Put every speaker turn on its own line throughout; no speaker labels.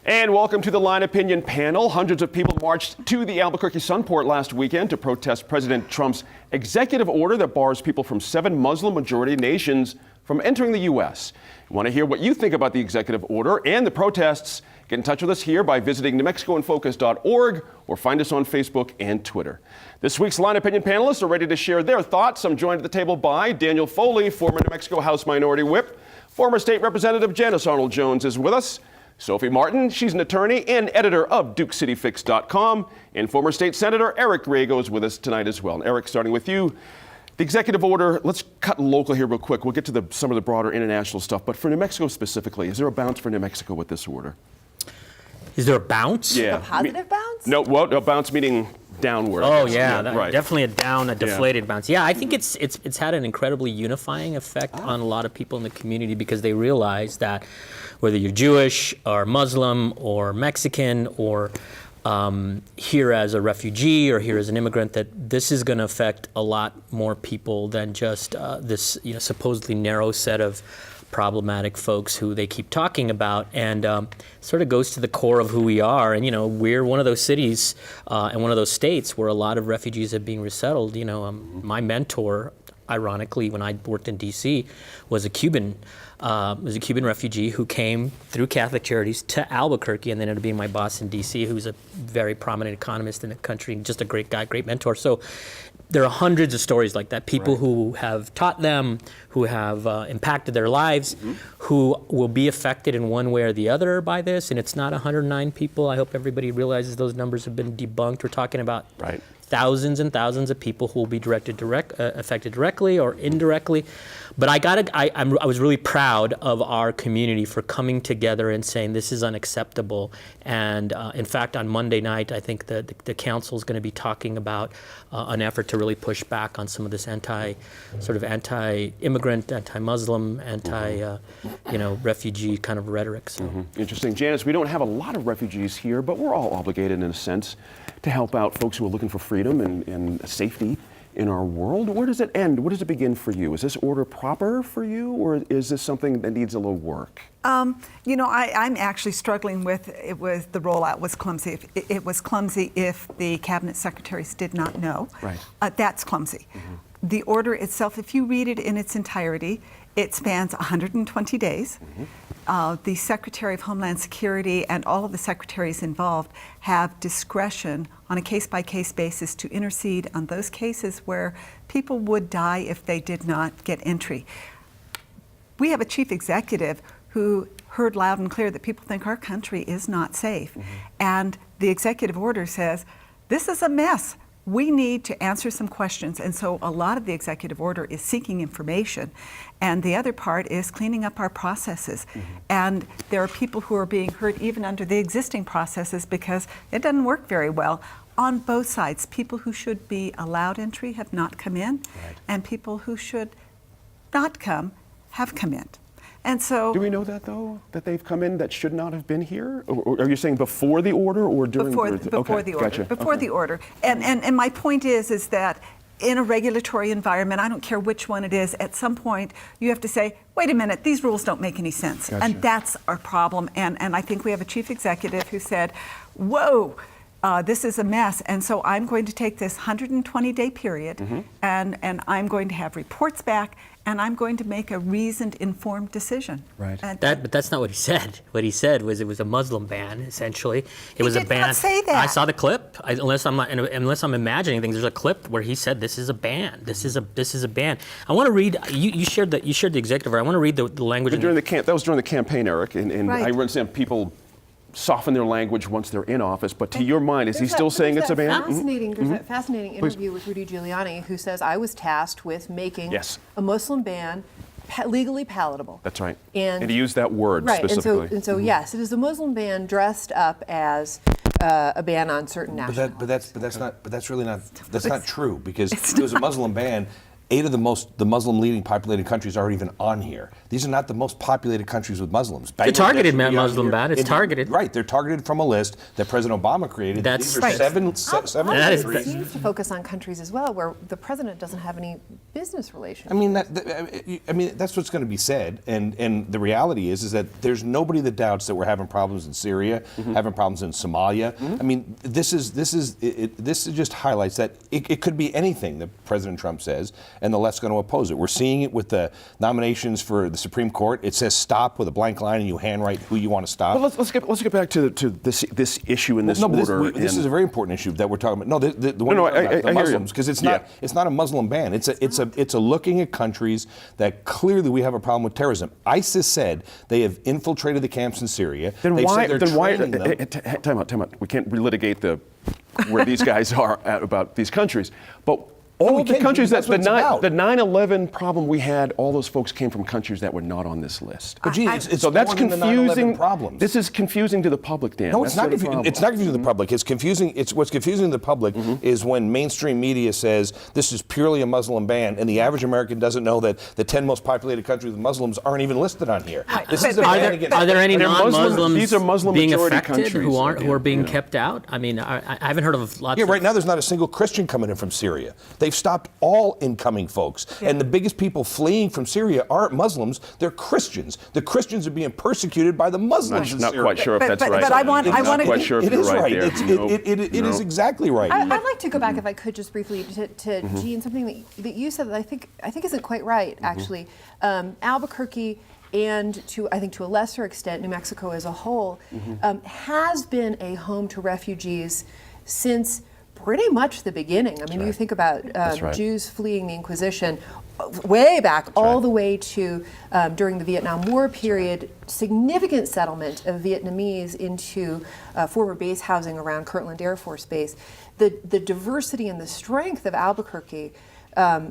And welcome to the Line Opinion panel. Hundreds of people marched to the Albuquerque Sunport last weekend to protest President Trump's executive order that bars people from 7 Muslim-majority nations from entering the U.S. You want to hear what you think about the executive order and the protests? Get in touch with us here by visiting NewMexicoInFocus.org or find us on Facebook and Twitter. This week's Line Opinion panelists are ready to share their thoughts. I'm joined at the table by Daniel Foley, former New Mexico House Minority Whip. Former State Representative Janice Arnold-Jones is with us. Sophie Martin, she's an attorney and editor of DukeCityFix.com. And former State Senator Eric Griego is with us tonight as well. And Eric, starting with you, the executive order, let's cut local here real quick. We'll get to some of the broader international stuff. But for New Mexico specifically, is there a bounce for New Mexico with this order?
Is there a bounce?
Yeah.
A positive bounce?
No, well, a bounce meaning downward.
Oh yeah,
right.
Definitely a deflated bounce. Yeah, I think it's had an incredibly unifying effect on a lot of people in the community because they realize that whether you're Jewish or Muslim or Mexican or here as a refugee or here as an immigrant, that this is going to affect a lot more people than just this supposedly narrow set of problematic folks who they keep talking about, and sort of goes to the core of who we are. And we're one of those cities and one of those states where a lot of refugees have been resettled. My mentor, ironically, when I worked in D.C., was a Cuban refugee who came through Catholic Charities to Albuquerque, and then ended up being my boss in D.C., who's a very prominent economist in the country, and just a great guy, great mentor. So there are hundreds of stories like that, people who have taught them, who have impacted their lives, who will be affected in one way or the other by this. And it's not 109 people. I hope everybody realizes those numbers have been debunked. We're talking about thousands and thousands of people who will be affected directly or indirectly. But I was really proud of our community for coming together and saying this is unacceptable. And in fact, on Monday night, I think the council is going to be talking about an effort to really push back on some of this anti-immigrant, anti-Muslim, refugee kind of rhetoric. So.
Interesting. Janice, we don't have a lot of refugees here, but we're all obligated in a sense to help out folks who are looking for freedom and safety in our world. Where does it end? Where does it begin for you? Is this order proper for you, or is this something that needs a little work?
I'm actually struggling with it. The rollout was clumsy. It was clumsy if the cabinet secretaries did not know.
Right.
That's clumsy. The order itself, if you read it in its entirety, it spans 120 days. The Secretary of Homeland Security and all of the secretaries involved have discretion on a case-by-case basis to intercede on those cases where people would die if they did not get entry. We have a chief executive who heard loud and clear that people think our country is not safe. And the executive order says, this is a mess. We need to answer some questions. And so a lot of the executive order is seeking information. And the other part is cleaning up our processes. And there are people who are being hurt even under the existing processes because it doesn't work very well on both sides. People who should be allowed entry have not come in, and people who should not come have come in. And so,
do we know that, though, that they've come in that should not have been here? Or are you saying before the order or during
before
the
before the order?
Gotcha.
Before the order. And my point is that in a regulatory environment, I don't care which one it is, at some point you have to say, wait a minute, these rules don't make any sense.
Gotcha.
And that's our problem. And I think we have a chief executive who said, whoa, this is a mess. And so I'm going to take this 120-day period and I'm going to have reports back, and I'm going to make a reasoned, informed decision.
Right.
But that's not what he said. What he said was it was a Muslim ban, essentially. It was a ban.
He did not say that.
I saw the clip. Unless I'm imagining things, there's a clip where he said this is a ban. This is a ban. I want to read. You shared the executive order. I want to read the language.
That was during the campaign, Eric, and I understand people soften their language once they're in office, but to your mind, is he still saying it's a ban?
There's that fascinating interview with Rudy Giuliani, who says, I was tasked with making a Muslim ban legally palatable.
That's right. And he used that word specifically.
And so yes, it is a Muslim ban dressed up as a ban on certain nationalities.
But that's not true, because if it was a Muslim ban, 8 of the Muslim leading populated countries aren't even on here. These are not the most populated countries with Muslims.
It's a targeted
Bangladesh should be on
Muslim
here.
ban. It's targeted.
Right, they're targeted from a list that President Obama created.
That's
These are
right.
seven
That is-
countries.
It seems to focus on countries as well where the president doesn't have any business relations.
I mean, that's what's going to be said, and the reality is that there's nobody that doubts that we're having problems in Syria, having problems in Somalia. I mean, this just highlights that it could be anything that President Trump says, and the left's going to oppose it. We're seeing it with the nominations for the Supreme Court. It says stop with a blank line, and you handwrite who you want to stop.
Well, let's get back to this issue and this order.
This is a very important issue that we're talking about. No, the one
No,
you're talking about, the
I hear you.
Muslims, because it's not a Muslim ban. It's a looking at countries that clearly we have a problem with terrorism. ISIS said they have infiltrated the camps in Syria.
Then
They've
why?
said they're
Then why?
training them.
Time out. We can't relitigate where these guys are at about these countries, but. All
we
of the
can,
countries
that's what it's about.
the 9/11 problem we had, all those folks came from countries that were not on this list.
But gee, it's
So that's
more than the 9/11
confusing.
problems.
This is confusing to the public, Dan.
No, it's not.
That's the
It's not confusing the public. It's confusing. It's what's confusing the public is when mainstream media says this is purely a Muslim ban, and the average American doesn't know that the 10 most populated countries with Muslims aren't even listed on here. This is a ban against.
Are there any
They're Muslim-
non-Muslims
these are Muslim
being
majority
affected
countries,
who are being
yeah.
kept out? I mean, I haven't heard of lots.
Yeah,
of
right now there's not a single Christian coming in from Syria. They've stopped all incoming folks.
Yeah.
And the biggest people fleeing from Syria aren't Muslims, they're Christians. The Christians are being persecuted by the Muslims in
Not
Syria.
quite sure if that's
But
right.
I want
not
to.
quite sure if
It
you're
is right.
there.
It is exactly right.
I'd like to go back, if I could, just briefly to Gene, something that you said that I think isn't quite right, actually. Albuquerque and I think to a lesser extent, New Mexico as a whole, has been a home to refugees since pretty much the beginning. I mean, you think about
right.
Jews fleeing the Inquisition way back, all the way to during the Vietnam War period, significant settlement of Vietnamese into former base housing around Kirtland Air Force Base. The diversity and the strength of Albuquerque,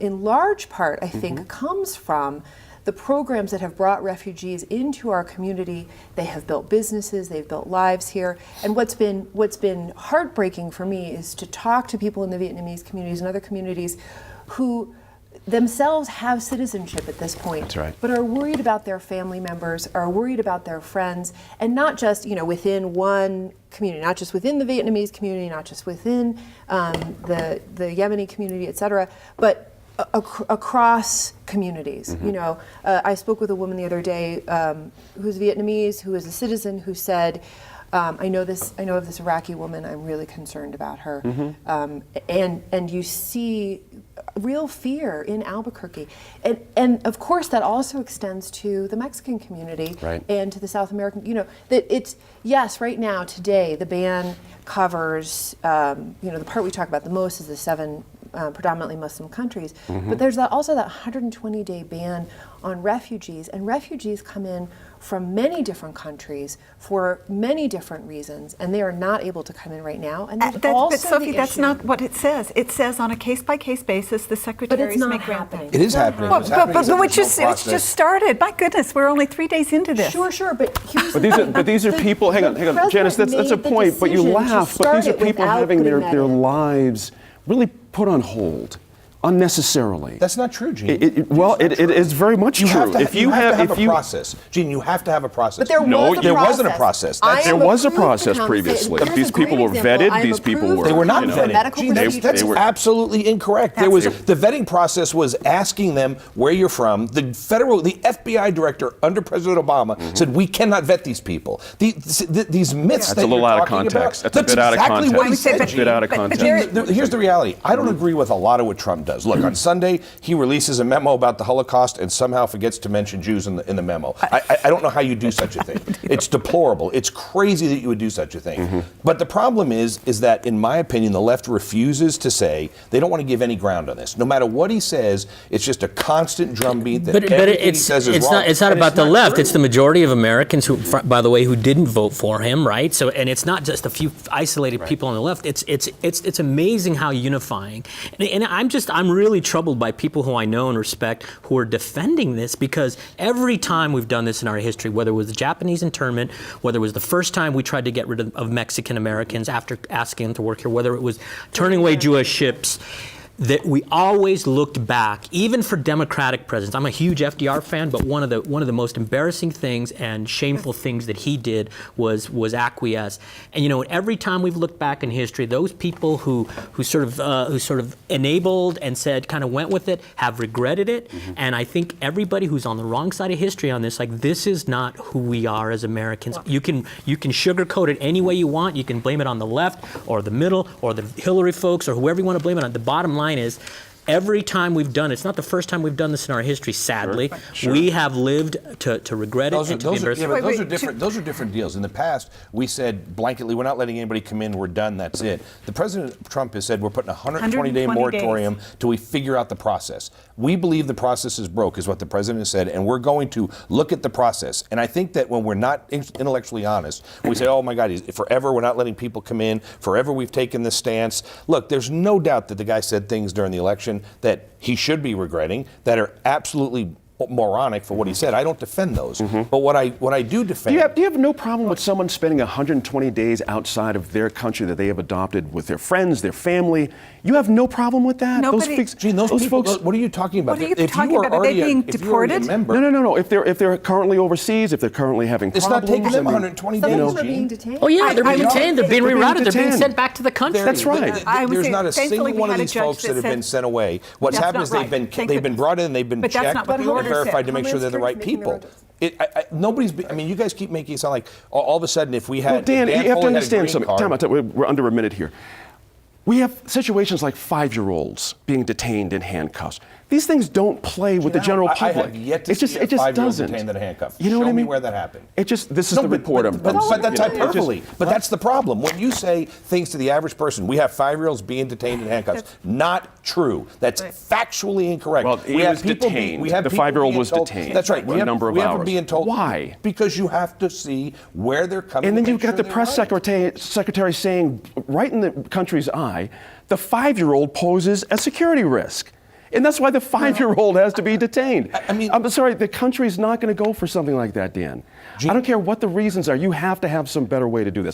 in large part, I think, comes from the programs that have brought refugees into our community. They have built businesses, they've built lives here. And what's been heartbreaking for me is to talk to people in the Vietnamese communities and other communities who themselves have citizenship at this point,
That's right.
but are worried about their family members, are worried about their friends, and not just within one community, not just within the Vietnamese community, not just within the Yemeni community, et cetera, but across communities. I spoke with a woman the other day who's Vietnamese, who is a citizen, who said, I know of this Iraqi woman, I'm really concerned about her. And you see real fear in Albuquerque. And of course that also extends to the Mexican community
Right.
and to the South American, that it's, yes, right now, today, the ban covers, the part we talk about the most is the 7 predominantly Muslim countries. But there's also that 120-day ban on refugees, and refugees come in from many different countries for many different reasons, and they are not able to come in right now. And there's also
But Sophie,
the
that's
issue-
not what it says. It says on a case-by-case basis, the secretaries
not
make
happening.
It is happening.
Well,
It's happening.
but
There's no
it's just
process.
started. My goodness, we're only 3 days into this.
Sure, but here's
But these are
the-
people. Hang
the
on, Janice. That's a
president made
point.
the
But you
decision to
laugh. But
start
these are
it
people
without
having
putting
their
that in.
lives really put on hold unnecessarily.
That's not true, Gene.
It is very much
You
true.
have to,
If
you have to have
if
a
you
process. Gene, you have to have a process.
But there
No,
was a
there
process.
wasn't a process.
I
There
am
was a
approved to
process
come-
previously.
Here's
These
a great
people were
example.
vetted,
I'm
these people
approved
were-
to
They were not
come for
vetted.
medical
Gene,
procedures.
that's absolutely incorrect. There was
Absolutely.
the vetting process was asking them where you're from. The FBI director under President Obama said we cannot vet these people. These myths
That's
that
a little
you're
out of
talking
context.
about,
That's a bit out of
exactly
context.
what he
I would say,
said,
but-
Gene.
Bit out of
but
context.
Here's the reality. I don't agree with a lot of what Trump does. Look, on Sunday, he releases a memo about the Holocaust and somehow forgets to mention Jews in the memo. I don't know how you do such a thing. It's deplorable. It's crazy that you would do such a thing. But the problem is that, in my opinion, the left refuses to say, they don't want to give any ground on this. No matter what he says, it's just a constant drumbeat that
But
everything he
it's
says is wrong.
not
And
about the left.
true.
It's the majority of Americans who, by the way, who didn't vote for him, right? So, and it's not just a few isolated people on the left. It's amazing how unifying. And I'm really troubled by people who I know and respect who are defending this, because every time we've done this in our history, whether it was the Japanese internment, whether it was the first time we tried to get rid of Mexican Americans after asking them to work here, whether it was turning away Jewish ships, that we always looked back, even for Democratic presidents. I'm a huge FDR fan, but one of the most embarrassing things and shameful things that he did was acquiesce. And every time we've looked back in history, those people who sort of enabled and said kind of went with it have regretted it. And I think everybody who's on the wrong side of history on this, like, this is not who we are as Americans. You can sugarcoat it any way you want. You can blame it on the left or the middle or the Hillary folks or whoever you want to blame it on. The bottom line is, every time we've done it, it's not the first time we've done this in our history, sadly.
Sure.
We have lived to regret it and to be embarrassed.
But those are different deals. In the past, we said blanketly, we're not letting anybody come in, we're done, that's it. The President Trump has said we're putting a 120-day
120
moratorium
days.
till we figure out the process. We believe the process is broke, is what the President has said, and we're going to look at the process. And I think that when we're not intellectually honest, we say, oh my God, forever we're not letting people come in, forever we've taken this stance. Look, there's no doubt that the guy said things during the election that he should be regretting, that are absolutely moronic for what he said. I don't defend those. But what I do defend...
Do you have no problem with someone spending 120 days outside of their country that they have adopted with their friends, their family? You have no problem with that?
Nobody-
Gene, those people, what are you talking about?
What are you talking about? Are they being deported?
No. If they're currently overseas, if they're currently having
It's
problems...
not taking them
I mean,
120
Some
days,
people are
Gene.
being detained.
Oh yeah, they're being
I-
detained. They're being
They're being
rerouted. They're being
detained.
sent back to the country.
That's right.
I would
There's
say,
not a
thankfully,
single
we
one of
had a
these
judge
folks that have
said-
been sent away. What's
That's
happened
not
is
right. Thank
they've been
goodness.
brought in, they've been
But that's
checked
not what the
and
order said.
verified to make sure they're the right
Homeland Security's
people.
making the
You guys keep making it sound like all of a sudden if we had...
Well, Dan,
if
you have
Foley
to
had a
understand
green
something.
card-
Time out. We're under a minute here. We have situations like 5-year-olds being detained in handcuffs. These things don't play with the general
I
public.
have yet to
it just,
see a
it just
5-year-old
doesn't.
detained in a handcuff.
You know
Show
what I
me
mean?
where that happened.
This is
No,
the report I'm...
but that's
you know,
hyperbole. But that's the problem. When you say things to the average person, we have 5-year-olds being detained in handcuffs. Not true. That's factually incorrect.
Well, he was detained. The
people
5-year-old
being
was
told-
detained
That's right.
for a number of
we have
hours.
them being told.
Why?
Because you have to see where they're coming.
And then
to
you've
make
got the
sure
press
they're right.
secretary saying, right in the country's eye, the 5-year-old poses a security risk. And that's why the 5-year-old has to be detained.
I mean-
I'm sorry, the country's not going to go for something like that, Dan. I don't care what the reasons are. You have to have some better way to do this.